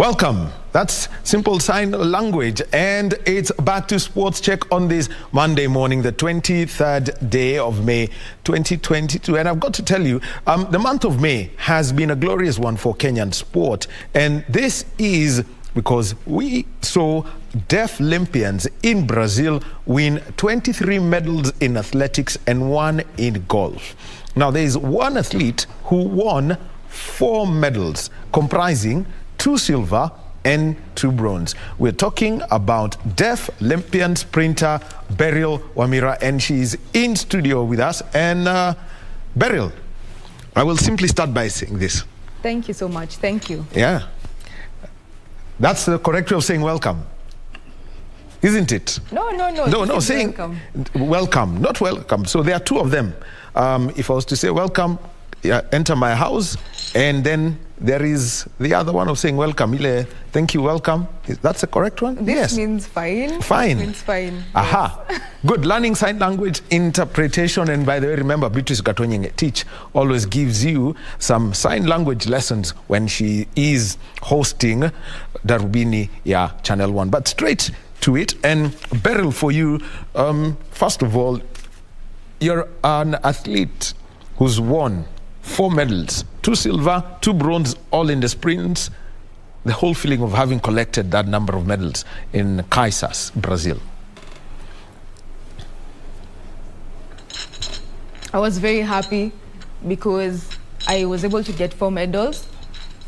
Welcome. That's Simple Sign Language, and it's back to Sports Check on this Monday morning, the 23rd day of May 2022. And I've got to tell you, the month of May has been a glorious one for Kenyan sport, and this is because we saw Deaflympians in Brazil win 23 medals in athletics and 1 in golf. Now, there is one athlete who won 4 medals, comprising 2 silver and 2 bronze. We're talking about Deaflympian sprinter Beryl Wamira, and she's in studio with us. And Beryl, I will simply start by saying this. Thank you so much. Thank you. Yeah. That's the correct way of saying welcome, isn't it? No, saying welcome, not welcome. So there are 2 of them. If I was to say welcome, enter my house, and then there is the other one of saying welcome. Ile, thank you, welcome. That's the correct one? This means fine. Fine. This means fine. Aha. Yes. Good. Learning sign language interpretation. And by the way, remember, Beatrice Gatonyenge Teach always gives you some sign language lessons when she is hosting Darubini, Channel 1. But straight to it. And Beryl, for you, first of all, you're an athlete who's won 4 medals, 2 silver, 2 bronze, all in the sprints. The whole feeling of having collected that number of medals in Kaisas, Brazil. I was very happy because I was able to get 4 medals.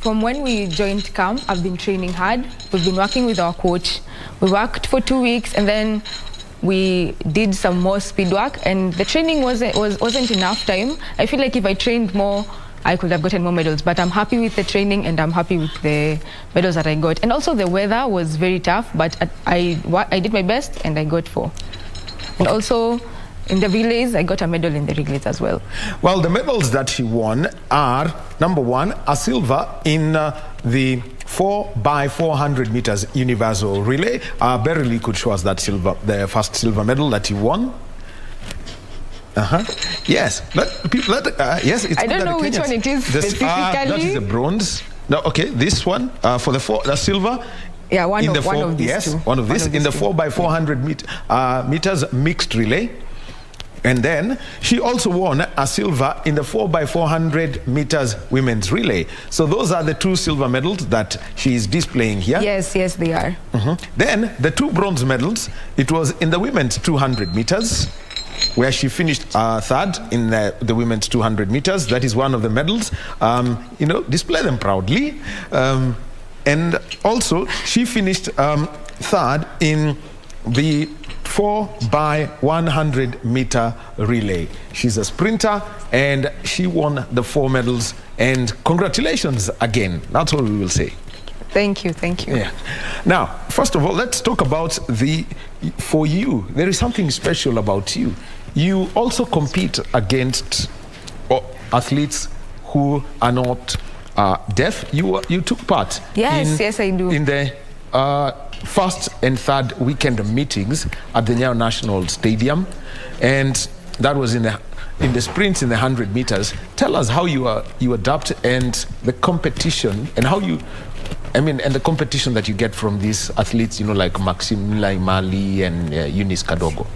From when we joined camp, I've been training hard. We've been working with our coach. We worked for 2 weeks, and then we did some more speed work, and the training wasn't enough time. I feel like if I trained more, I could have gotten more medals, but I'm happy with the training and I'm happy with the medals that I got. And also the weather was very tough, but I did my best and I got 4. And also in the relays, I got a medal in the relays as well. Well, the medals that she won are, number 1, a silver in the 4x400 meters universal relay. Beryl could show us that silver, the first silver medal that he won. Yes. Yes. It's I don't know which one it is specifically. That is the bronze. No, okay. This one for the silver. Yeah, one of these. Yes, one of these in the 4x400 meters mixed relay. And then she also won a silver in the 4x400 meters women's relay. So those are the 2 silver medals that she is displaying here. Yes, they are. Then the 2 bronze medals, it was in the women's 200 meters, where she finished 3rd in the women's 200 meters. That is one of the medals. Display them proudly. And also, she finished 3rd in the 4x100 meter relay. She's a sprinter, and she won the 4 medals. And congratulations again. That's all we will say. Thank you. Yeah. Now, first of all, let's talk about for you, there is something special about you. You also compete against athletes who are not deaf. You took part. Yes, I do. In the 1st and 3rd weekend meetings at the Nyayo National Stadium, and that was in the sprints in the 100 meters. Tell us how you adapt and the competition, and how and the competition that you get from these athletes, like Maxime Laimali and Eunice Kadogo.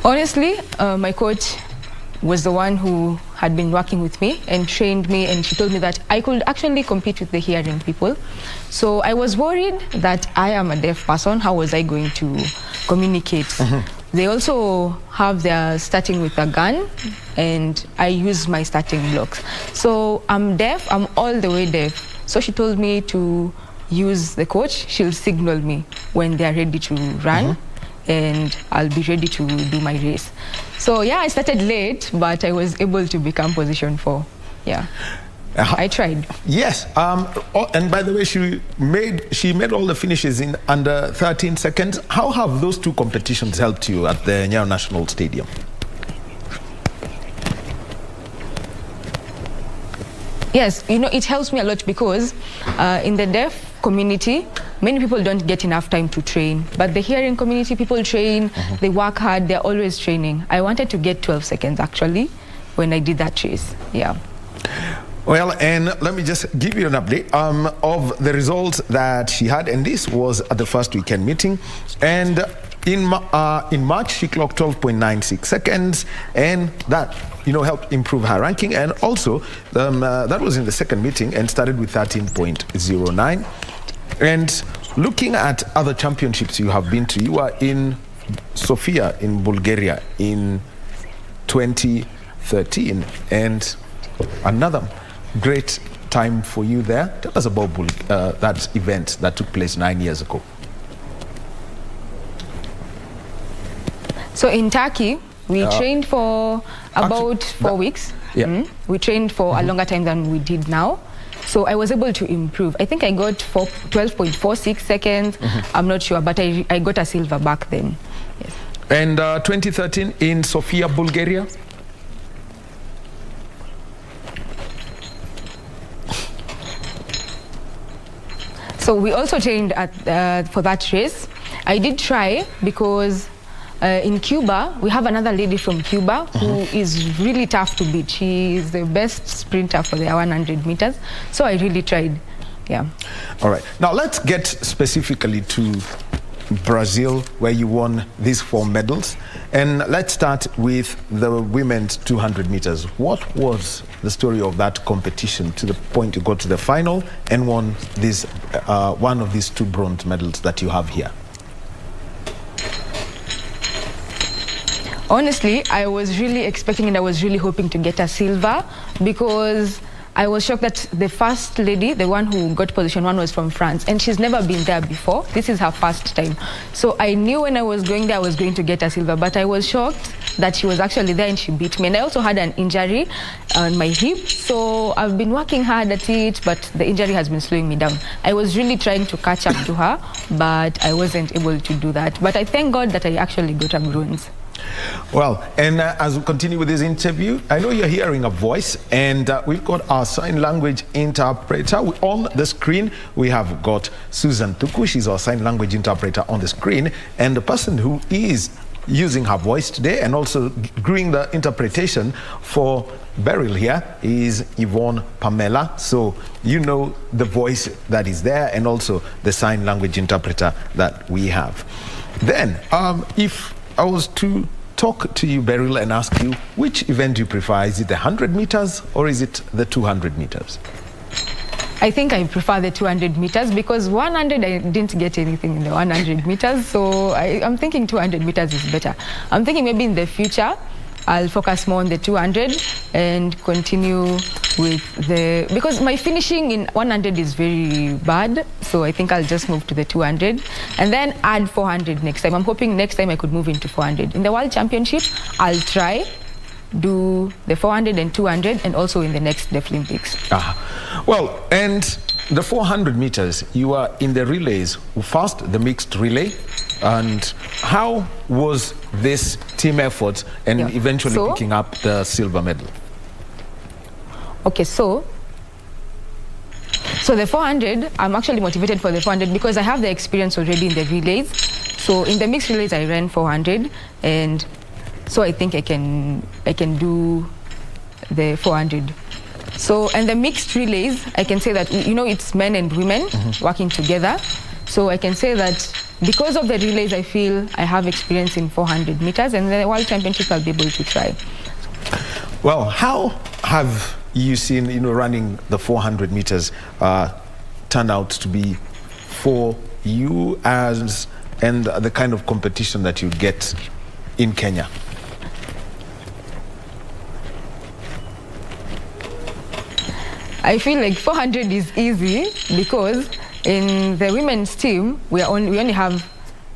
Honestly, my coach was the one who had been working with me and trained me, and she told me that I could actually compete with the hearing people. So I was worried that I am a deaf person. How was I going to communicate? They also have their starting with a gun, and I use my starting blocks. So I'm deaf, I'm all the way deaf. So she told me to use the coach. She'll signal me when they're ready to run. And I'll be ready to do my race. So yeah, I started late, but I was able to become position 4. Yeah, I tried. Yes, and by the way, she made all the finishes in under 13 seconds. How have those 2 competitions helped you at the Nyayo National Stadium? Yes, it helps me a lot because in the deaf community, many people don't get enough time to train, but the hearing community, people train, they work hard, they're always training. I wanted to get 12 seconds actually, when I did that race. Yeah. Well, and let me just give you an update of the results that she had, and this was at the first weekend meeting. And in March, she clocked 12.96 seconds, and that, helped improve her ranking. And also, that was in the second meeting and started with 13.09. And looking at other championships you have been to, you were in Sofia in Bulgaria in 2013, and another great time for you there. Tell us about that event that took place 9 years ago. So in Turkey, we trained for about 4 weeks. Yeah. We trained for a longer time than we did now. So I was able to improve. I think I got 12.46 seconds. I'm not sure, but I got a silver back then. Yes. And 2013 in Sofia, Bulgaria? So we also trained for that race. I did try because in Cuba, we have another lady from Cuba who is really tough to beat. She is the best sprinter for the 100 meters. So I really tried, yeah. All right. Now let's get specifically to Brazil, where you won these 4 medals. And let's start with the women's 200 meters. What was the story of that competition to the point you got to the final and won this, one of these 2 bronze medals that you have here? Honestly, I was really expecting and I was really hoping to get a silver, because I was shocked that the first lady, the one who got position 1, was from France, and she's never been there before. This is her first time. So I knew when I was going there I was going to get a silver, but I was shocked that she was actually there and she beat me. And I also had an injury on my hip, so I've been working hard at it, but the injury has been slowing me down. I was really trying to catch up to her, but I wasn't able to do that. But I thank God that I actually got a bronze. Well, and as we continue with this interview, I know you're hearing a voice, and we've got our sign language interpreter on the screen. We have got Susan Tuku. She's our sign language interpreter on the screen, and the person who is using her voice today and also doing the interpretation for Beryl here is Yvonne Pamela. So you know the voice that is there and also the sign language interpreter that we have. Then, if I was to talk to you, Beryl, and ask you, which event do you prefer? Is it the 100 meters or is it the 200 meters? I think I prefer the 200 meters because 100, I didn't get anything in the 100 meters. So I'm thinking 200 meters is better. I'm thinking maybe in the future, I'll focus more on the 200 and continue with the, because my finishing in 100 is very bad. So I think I'll just move to the 200 and then add 400 next time. I'm hoping next time I could move into 400. In the World Championship, I'll try do the 400 and 200 and also in the next Deaflympics. Well, and the 400 meters, you are in the relays, first the mixed relay, and how was this team effort and eventually picking up the silver medal? Okay, so the 400, I'm actually motivated for the 400 because I have the experience already in the relays. So in the mixed relays, I ran 400, and so I think I can do the 400. So, and the mixed relays, I can say that, you know, it's men and women working together. So I can say that because of the relays, I feel I have experience in 400 meters, and the World Championship I'll be able to try. Well, how have you seen, you know, running the 400 meters turn out to be for you as, and the kind of competition that you get in Kenya? I feel like 400 is easy because in the women's team, we only have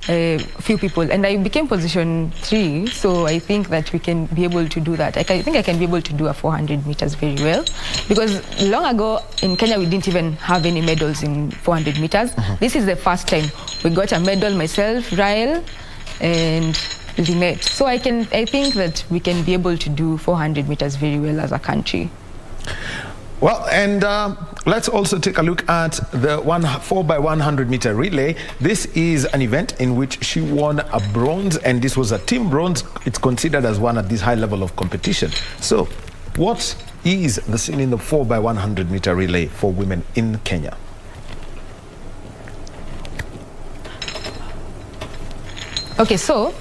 a few people, and I became position 3, so I think that we can be able to do that. I think I can be able to do a 400 meters very well, because long ago in Kenya we didn't even have any medals in 400 meters. This is the first time we got a medal, myself, Rael, and Lynette. So I think that we can be able to do 400 meters very well as a country. Well, and let's also take a look at the 4x100 meter relay. This is an event in which she won a bronze, and this was a team bronze. It's considered as one at this high level of competition. So what is the scene in the 4x100 meter relay for women in Kenya? Okay, so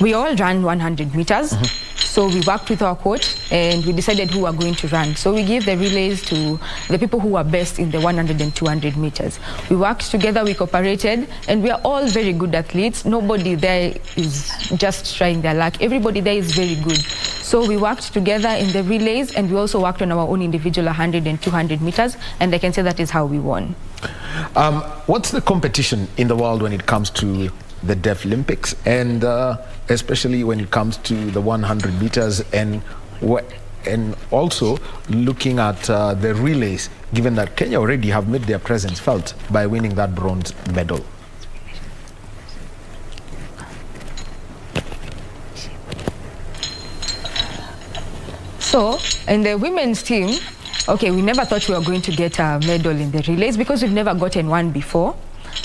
we all ran 100 meters. So we worked with our coach and we decided who are going to run. So we gave the relays to the people who are best in the 100 and 200 meters. We worked together, we cooperated, and we are all very good athletes. Nobody there is just trying their luck. Everybody there is very good. So we worked together in the relays, and we also worked on our own individual 100 and 200 meters, and I can say that is how we won. What's the competition in the world when it comes to the Deaflympics, and especially when it comes to the 100 meters, and also looking at the relays, given that Kenya already have made their presence felt by winning that bronze medal? So in the women's team, okay, we never thought we were going to get a medal in the relays because we've never gotten one before.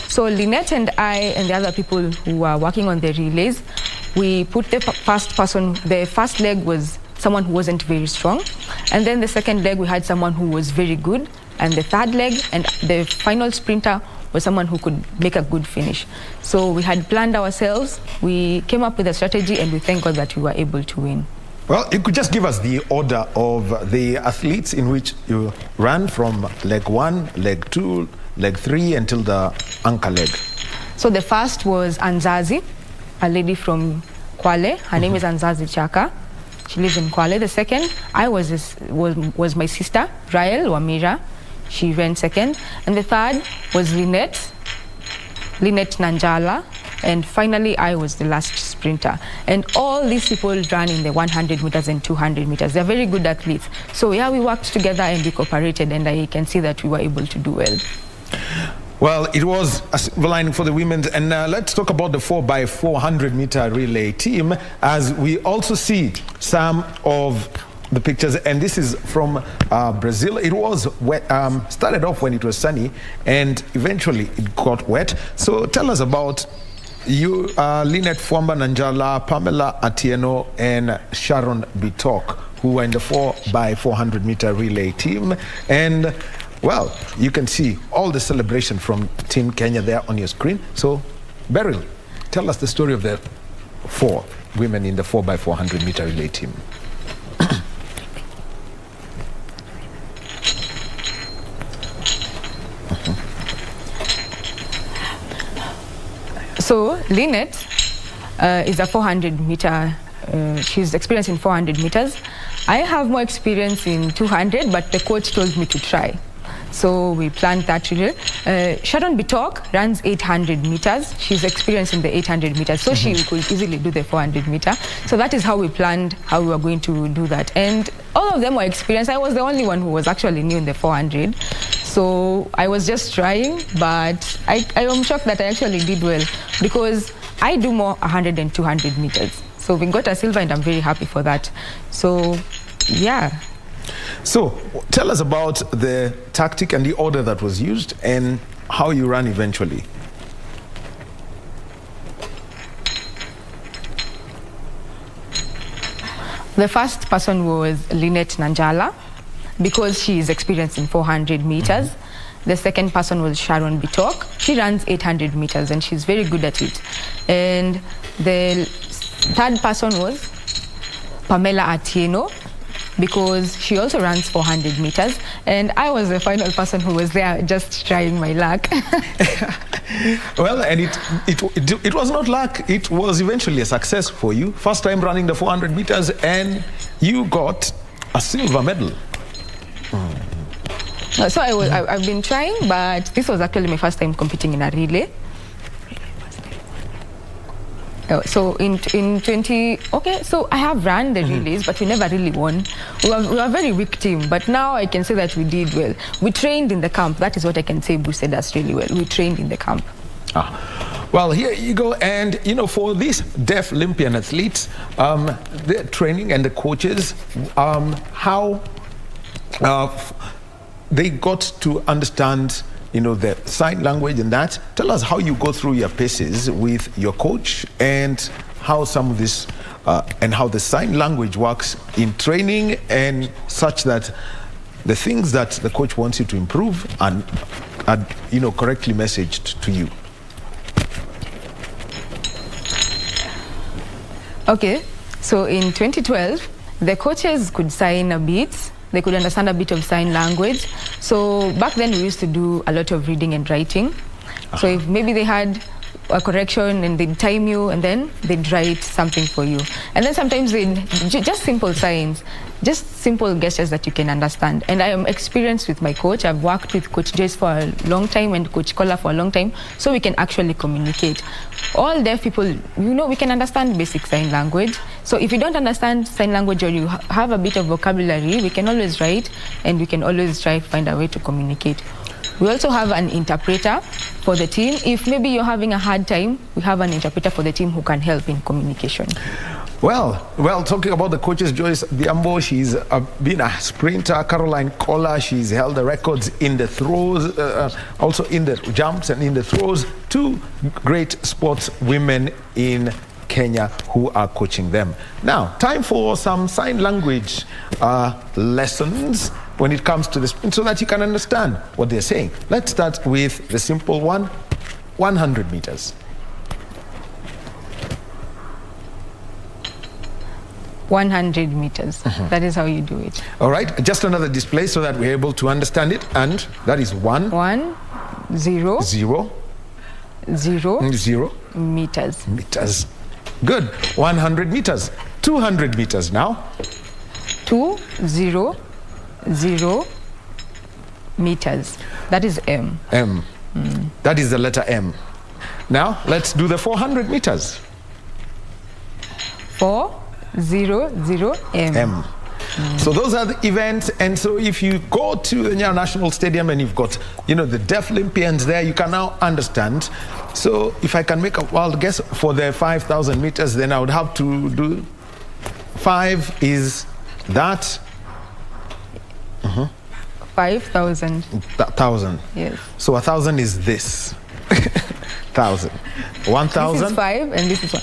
So Lynette and I and the other people who were working on the relays, we put the first leg was someone who wasn't very strong. And then the second leg, we had someone who was very good. And the third leg and the final sprinter was someone who could make a good finish. So we had planned ourselves, we came up with a strategy, and we thank God that we were able to win. Well, you could just give us the order of the athletes in which you ran from leg 1, leg 2, leg 3 until the anchor leg. So the first was Anzazi, a lady from Kwale. Her name is Anzazi Chaka. She lives in Kwale. The second, was my sister, Beryl, Wamira. She ran second. And the third was Lynette Nanjala. And finally, I was the last sprinter. And all these people ran in the 100 meters and 200 meters. They're very good athletes. So yeah, we worked together and we cooperated, and I can see that we were able to do well. Well, it was a silver lining for the women. And let's talk about the 4x400 meter relay team, as we also see some of the pictures. And this is from Brazil. It was wet, started off when it was sunny, and eventually it got wet. So tell us about you, Lynette Fuamba Nanjala, Pamela Atieno, and Sharon Bitok, who were in the 4x400 meter relay team. And well, you can see all the celebration from Team Kenya there on your screen. So, Beryl, tell us the story of the 4 women in the 4x400 meter relay team. So Lynette is a 400 meter, she's experienced in 400 meters. I have more experience in 200, but the coach told me to try. So we planned that relay. Sharon Bitok runs 800 meters. She's experienced in the 800 meters, so she could easily do the 400 meter. So that is how we planned how we were going to do that. And all of them were experienced. I was the only one who was actually new in the 400. So I was just trying, but I am shocked that I actually did well, because I do more 100 and 200 meters. So we got a silver, and I'm very happy for that. So, yeah. So tell us about the tactic and the order that was used and how you ran eventually. The first person was Lynette Nanjala, because she is experienced in 400 meters. The second person was Sharon Bitok. She runs 800 meters and she's very good at it. And the third person was Pamela Atieno, because she also runs 400 meters. And I was the final person who was there just trying my luck. Well, and it was not luck. It was eventually a success for you. First time running the 400 meters, and you got a silver medal. So I've been trying, but this was actually my first time competing in a relay. So in 20, okay, so I have run the relays, but we never really won. We were a very weak team, but now I can say that we did well. We trained in the camp. That is what I can say boosted us really well. We trained in the camp. Well, here you go. And, you know, for these Deaflympian athletes, their training and the coaches, how they got to understand, you know, the sign language and that. Tell us how you go through your paces with your coach and how some of these and how the sign language works in training, and such that the things that the coach wants you to improve are correctly messaged to you. Okay, so in 2012, the coaches could sign a bit. They could understand a bit of sign language. So back then we used to do a lot of reading and writing. So if maybe they had a correction and they'd time you, and then they'd write something for you. And then sometimes they'd just simple signs, just simple gestures that you can understand. And I am experienced with my coach. I've worked with Coach Joyce for a long time and Coach Kola for a long time, so we can actually communicate. All deaf people, we can understand basic sign language. So if you don't understand sign language, or you have a bit of vocabulary, we can always write, and we can always try to find a way to communicate. We also have an interpreter for the team. If maybe you're having a hard time, we have an interpreter for the team who can help in communication. Well, talking about the coaches, Joyce Diambo, she's been a sprinter. Caroline Kola, she's held the records in the throws, also in the jumps and in the throws. Two great sports women in Kenya who are coaching them. Now, time for some sign language lessons when it comes to the sprint, so that you can understand what they're saying. Let's start with the simple one, 100 meters. 100 meters. That is how you do it. All right, just another display so that we're able to understand it. And that is 1, 0, 0, 0 meters. Meters. Good. 100 meters. 200 meters now. 2, 0, 0 meters. That is M. M. That is the letter M. Now, let's do the 400 meters. 4, 0, 0 M. M. So those are the events, and so if you go to the Nyayo National Stadium and you've got, the Deaflympians there, you can now understand. So if I can make a wild guess for the 5,000 meters, then I would have to do 5 is that. 5,000. 1,000. Yes. So 1,000 is this. 1,000. 1,000. This is 5 and this is 1.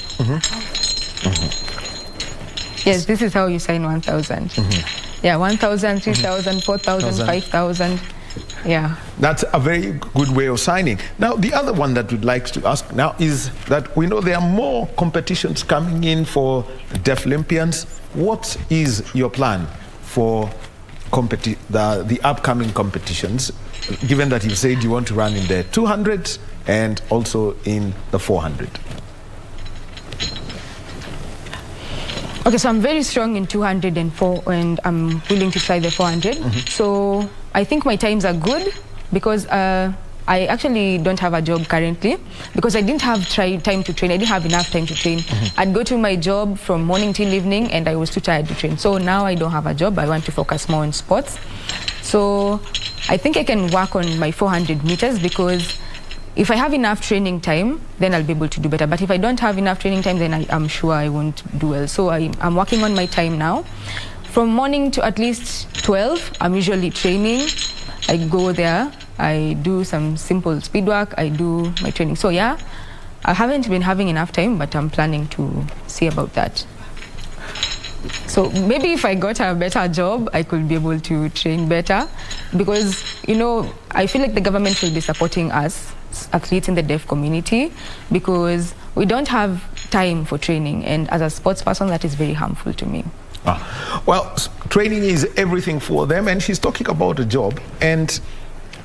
Yes, this is how you sign 1,000. Yeah, 1,000, 3,000, 4,000, 5,000. Yeah. That's a very good way of signing. Now, the other one that we'd like to ask now is that we know there are more competitions coming in for Deaflympians. What is your plan for the upcoming competitions, given that you said you want to run in the 200 and also in the 400? Okay, so I'm very strong in 200 and 4, and I'm willing to try the 400. So I think my times are good because I actually don't have a job currently because I didn't have time to train. I didn't have enough time to train. I'd go to my job from morning till evening and I was too tired to train. So now I don't have a job. I want to focus more on sports. So I think I can work on my 400 meters because if I have enough training time, then I'll be able to do better. But if I don't have enough training time, then I'm sure I won't do well. So I'm working on my time now. From morning to at least 12, I'm usually training. I go there, I do some simple speed work, I do my training. So yeah, I haven't been having enough time, but I'm planning to see about that. So maybe if I got a better job, I could be able to train better because, I feel like the government will be supporting us, athletes in the deaf community, because we don't have time for training. And as a sports person, that is very harmful to me. Well, training is everything for them, and she's talking about a job. And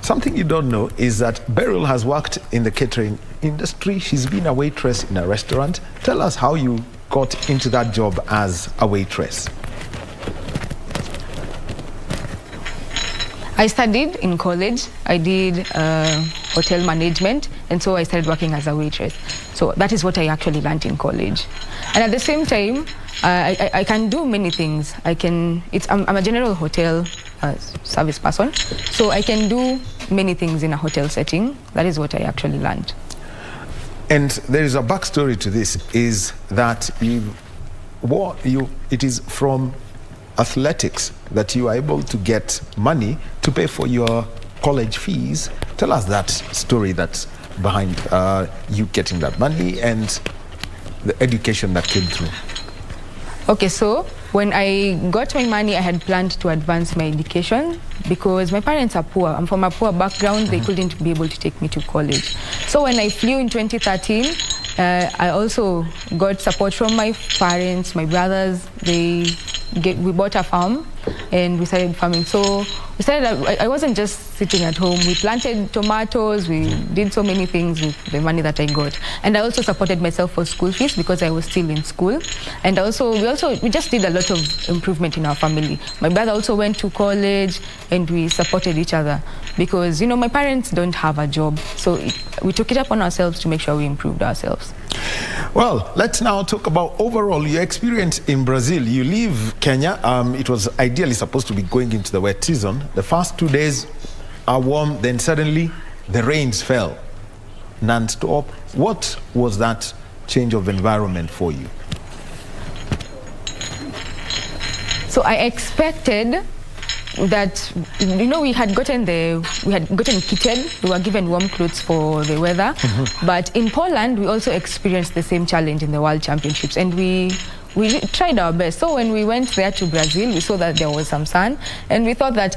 something you don't know is that Beryl has worked in the catering industry. She's been a waitress in a restaurant. Tell us how you got into that job as a waitress. I studied in college. I did hotel management, and so I started working as a waitress. So that is what I actually learned in college. And at the same time, I can do many things. I'm a general hotel service person, so I can do many things in a hotel setting. That is what I actually learned. And there is a backstory to this, is that it is from athletics that you are able to get money to pay for your college fees. Tell us that story that's behind you getting that money and the education that came through. Okay, so when I got my money, I had planned to advance my education because my parents are poor. I'm from a poor background. They couldn't be able to take me to college. So when I flew in 2013, I also got support from my parents, my brothers. We bought a farm and we started farming. So we started, I wasn't just sitting at home. We planted tomatoes, we did so many things with the money that I got. And I also supported myself for school fees because I was still in school. And we just did a lot of improvement in our family. My brother also went to college and we supported each other because, you know, my parents don't have a job. So we took it upon ourselves to make sure we improved ourselves. Well, let's now talk about overall your experience in Brazil. You leave Kenya. It was ideally supposed to be going into the wet season. The first 2 days are warm, then suddenly the rains fell non-stop. What was that change of environment for you? So I expected that, you know, we had gotten kitted. We were given warm clothes for the weather. But in Poland, we also experienced the same challenge in the World Championships, and we tried our best. So when we went there to Brazil, we saw that there was some sun, and we thought that,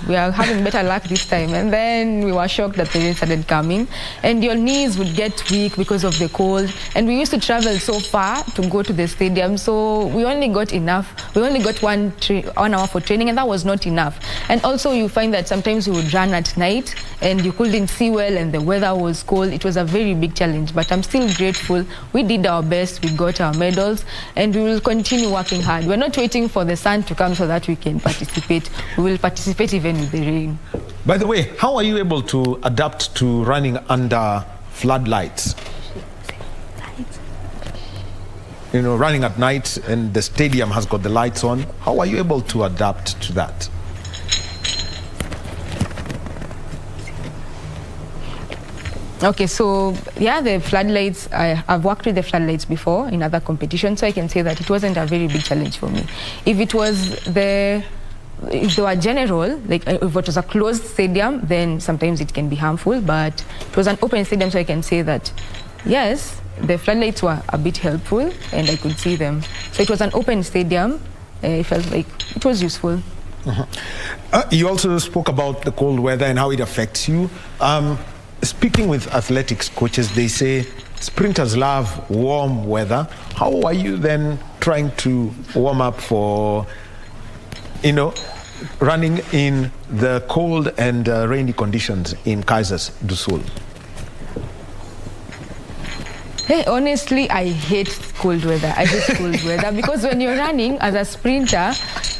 we are having better luck this time. And then we were shocked that the rain started coming, and your knees would get weak because of the cold. And we used to travel so far to go to the stadium, so we only got enough. We only got 1 hour for training, and that was not enough. And also you find that sometimes you would run at night, and you couldn't see well, and the weather was cold. It was a very big challenge, but I'm still grateful. We did our best, we got our medals, and we will continue working hard. We're not waiting for the sun to come so that we can participate. We will participate even with the rain. By the way, how are you able to adapt to running under floodlights? You know, running at night and the stadium has got the lights on. How are you able to adapt to that? Okay, so yeah, the floodlights, I've worked with the floodlights before in other competitions, so I can say that it wasn't a very big challenge for me. If they were general, like if it was a closed stadium, then sometimes it can be harmful, but it was an open stadium, so I can say that yes, the floodlights were a bit helpful and I could see them. So it was an open stadium. It felt like it was useful. You also spoke about the cold weather and how it affects you. Speaking with athletics coaches, they say sprinters love warm weather. How are you then trying to warm up for, you know, running in the cold and rainy conditions in Kaisers do Sul? Hey, honestly, I hate cold weather. I hate cold weather because when you're running as a sprinter,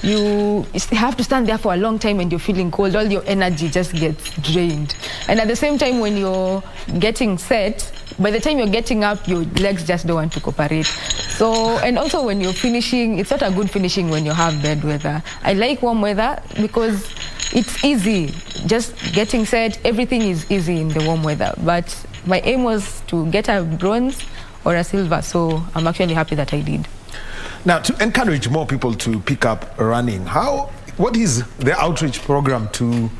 you have to stand there for a long time and you're feeling cold. All your energy just gets drained. And at the same time, when you're getting set, by the time you're getting up, your legs just don't want to cooperate. So, and also when you're finishing, it's not a good finishing when you have bad weather. I like warm weather because it's easy. Just getting set, everything is easy in the warm weather. But my aim was to get a bronze or a silver, so I'm actually happy that I did. Now, to encourage more people to pick up running, what is the outreach program to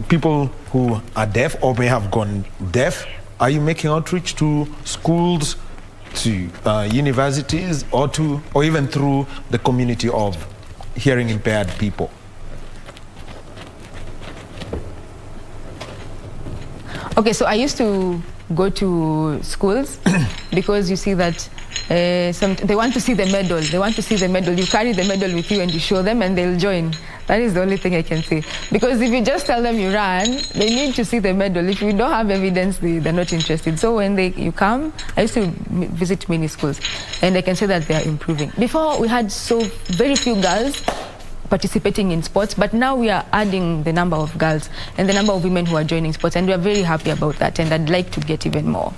people who are deaf or may have gone deaf? Are you making outreach to schools, to universities, or even through the community of hearing impaired people? Okay, so I used to go to schools because you see that they want to see the medal. They want to see the medal. You carry the medal with you and you show them and they'll join. That is the only thing I can say. Because if you just tell them you ran, they need to see the medal. If you don't have evidence, they're not interested. So when you come, I used to visit many schools and I can say that they are improving. Before we had very few girls participating in sports, but now we are adding the number of girls and the number of women who are joining sports, and we are very happy about that, and I'd like to get even more.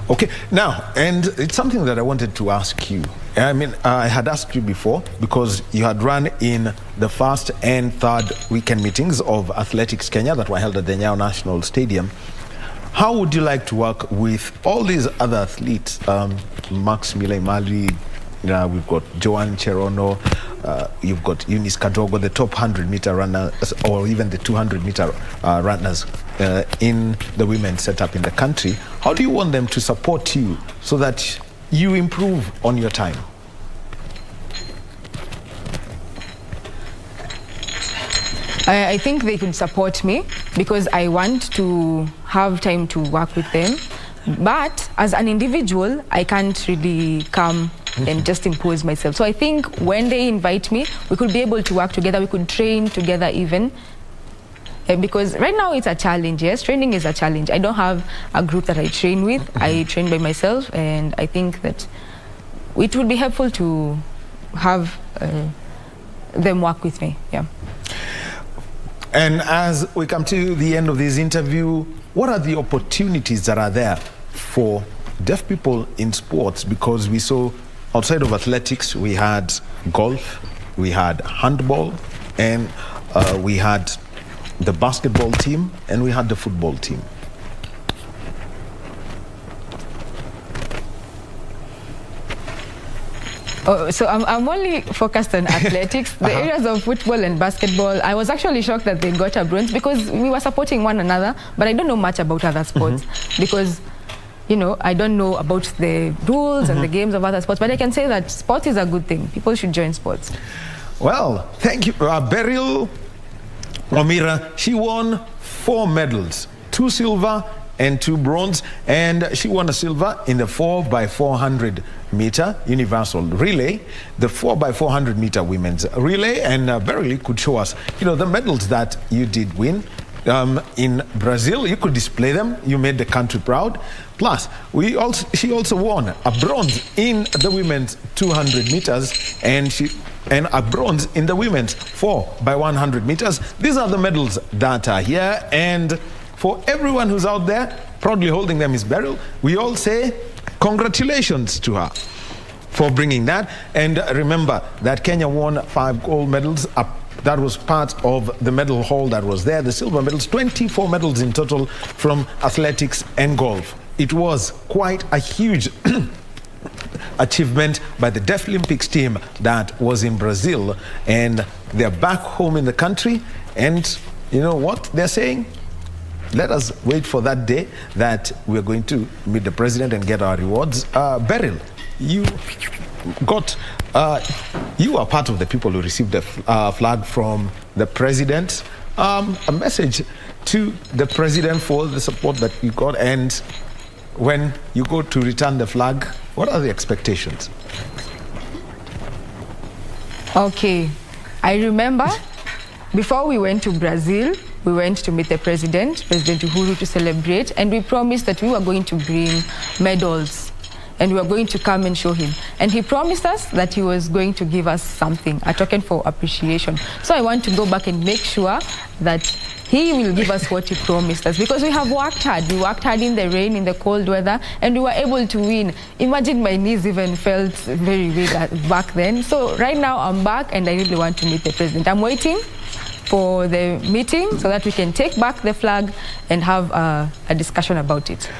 Okay, now, and it's something that I wanted to ask you. I mean, I had asked you before because you had run in the first and third weekend meetings of Athletics Kenya that were held at the Nyayo National Stadium. How would you like to work with all these other athletes? Max Mile-Mali, we've got Joanne Cherono, you've got Eunice Kadogo, the top 100-meter runners, or even the 200-meter runners in the women's setup in the country. How do you want them to support you so that you improve on your time? I think they could support me because I want to have time to work with them. But as an individual, I can't really come and just impose myself. So I think when they invite me, we could be able to work together. We could train together even. Because right now it's a challenge, yes, training is a challenge. I don't have a group that I train with. I train by myself, and I think that it would be helpful to have them work with me, yeah. And as we come to the end of this interview, what are the opportunities that are there for deaf people in sports? Because we saw outside of athletics, we had golf, we had handball, and we had the basketball team, and we had the football team. Oh, so I'm only focused on athletics. The areas of football and basketball, I was actually shocked that they got a bronze because we were supporting one another, but I don't know much about other sports because, you know, I don't know about the rules and the games of other sports, but I can say that sport is a good thing. People should join sports. Well, thank you. Beryl, Wamira, she won 4 medals, 2 silver and 2 bronze, and she won a silver in the 4x400 meter universal relay, the 4x400 meter women's relay. And Beryl could show us, you know, the medals that you did win in Brazil. You could display them. You made the country proud. Plus, she also won a bronze in the women's 200 meters, and a bronze in the women's 4x100 meters. These are the medals that are here, and for everyone who's out there proudly holding them is Beryl. We all say congratulations to her for bringing that. And remember that Kenya won 5 gold medals. That was part of the medal haul that was there. The silver medals, 24 medals in total from athletics and golf. It was quite a huge achievement by the Deaflympics team that was in Brazil, and they're back home in the country. And you know what they're saying? Let us wait for that day that we're going to meet the president and get our rewards. Beryl, you are part of the people who received the flag from the president. A message to the president for the support that you got, and when you go to return the flag, what are the expectations? Okay, I remember before we went to Brazil, we went to meet the President Uhuru, to celebrate, and we promised that we were going to bring medals and we were going to come and show him. And he promised us that he was going to give us something, a token for appreciation. So I want to go back and make sure that he will give us what he promised us, because we have worked hard. We worked hard in the rain, in the cold weather, and we were able to win. Imagine my knees even felt very weak back then. So right now I'm back and I really want to meet the president. I'm waiting for the meeting so that we can take back the flag and have a discussion about it.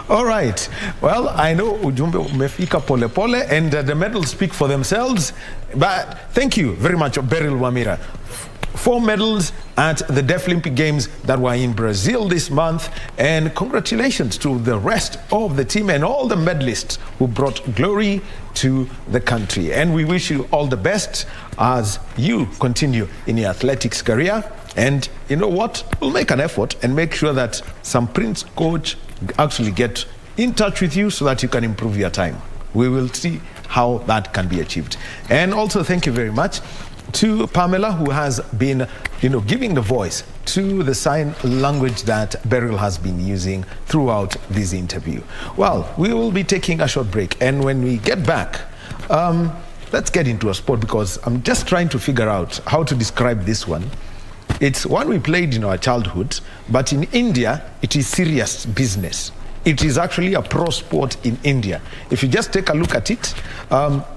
All right. Well, I know ujumbe umefika pole pole, and the medals speak for themselves. But thank you very much, Beryl Wamira. 4 medals at the Deaflympian Games that were in Brazil this month, and congratulations to the rest of the team and all the medalists who brought glory to the country. And we wish you all the best as you continue in your athletics career. And you know what? We'll make an effort and make sure that some Prince coach actually get in touch with you so that you can improve your time. We will see how that can be achieved. And also thank you very much to Pamela, who has been, giving the voice to the sign language that Beryl has been using throughout this interview. Well, we will be taking a short break, and when we get back, let's get into a sport, because I'm just trying to figure out how to describe this one. It's one we played in our childhood, but in India, it is serious business. It is actually a pro sport in India. If you just take a look at it,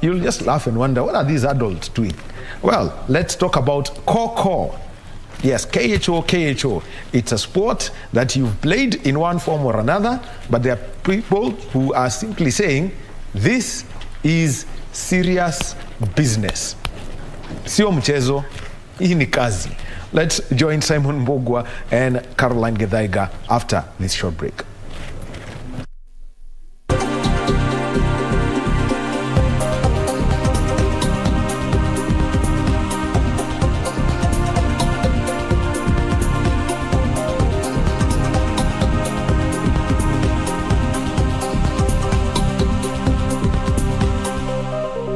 you'll just laugh and wonder, what are these adults doing? Well, let's talk about Kho. Yes, Kho. It's a sport that you've played in one form or another, but there are people who are simply saying, this is serious business. Sio mchezo, hii ni kazi. Let's join Simon Mbogwa and Caroline Gedaiga after this short break.